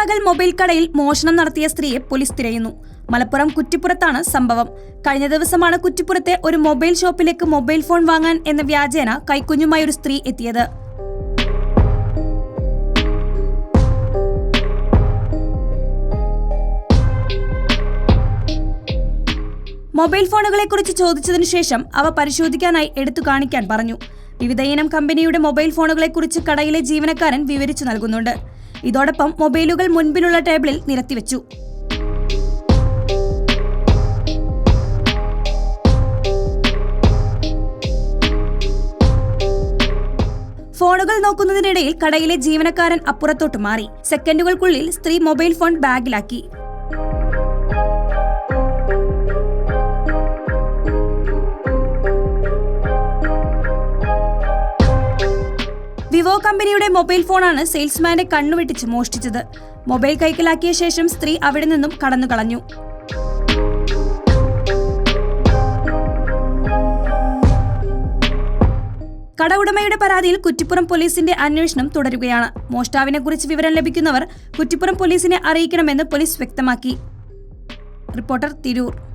പട്ടാപ്പകൽ മൊബൈൽ കടയിൽ മോഷണം നടത്തിയ സ്ത്രീയെ പോലീസ് തിരയുന്നു. മലപ്പുറം കുറ്റിപ്പുറത്താണ് സംഭവം. കഴിഞ്ഞ ദിവസമാണ് കുറ്റിപ്പുറത്തെ ഒരു മൊബൈൽ ഷോപ്പിലേക്ക് മൊബൈൽ ഫോൺ വാങ്ങാൻ എന്ന വ്യാജേന കൈക്കുഞ്ഞുമായി ഒരു സ്ത്രീ എത്തിയത്. മൊബൈൽ ഫോണുകളെക്കുറിച്ച് ചോദിച്ചതിനു ശേഷം അവ പരിശോധിക്കാനായി എടുത്തു കാണിക്കാൻ പറഞ്ഞു. വിവിധയിനം കമ്പനിയുടെ മൊബൈൽ ഫോണുകളെക്കുറിച്ച് കടയിലെ ജീവനക്കാരൻ വിവരിച്ചു നൽകുന്നുണ്ട്. ഇതോടൊപ്പം മൊബൈലുകൾ മുൻപിലുള്ള ടേബിളിൽ നിരത്തിവെച്ചു. ഫോണുകൾ നോക്കുന്നതിനിടയിൽ കടയിലെ ജീവനക്കാരൻ അപ്പുറത്തോട്ട് മാറി. സെക്കൻഡുകൾക്കുള്ളിൽ സ്ത്രീ മൊബൈൽ ഫോൺ ബാഗിലാക്കി. വിവോ കമ്പനിയുടെ മൊബൈൽ ഫോണാണ് സെയിൽസ്മാന്റെ കണ്ണുവെട്ടിച്ച് മോഷ്ടിച്ചത്. മൊബൈൽ കൈക്കലാക്കിയ ശേഷം സ്ത്രീ അവിടെ നിന്നും കടന്നുകളഞ്ഞു. കട ഉടമയുടെ പരാതിയിൽ കുറ്റിപ്പുറം പോലീസിന്റെ അന്വേഷണം തുടരുകയാണ്. മോഷ്ടാവിനെ കുറിച്ച് വിവരം ലഭിക്കുന്നവർ കുറ്റിപ്പുറം പോലീസിനെ അറിയിക്കണമെന്ന് പോലീസ് വ്യക്തമാക്കി. റിപ്പോർട്ടർ തിരൂർ.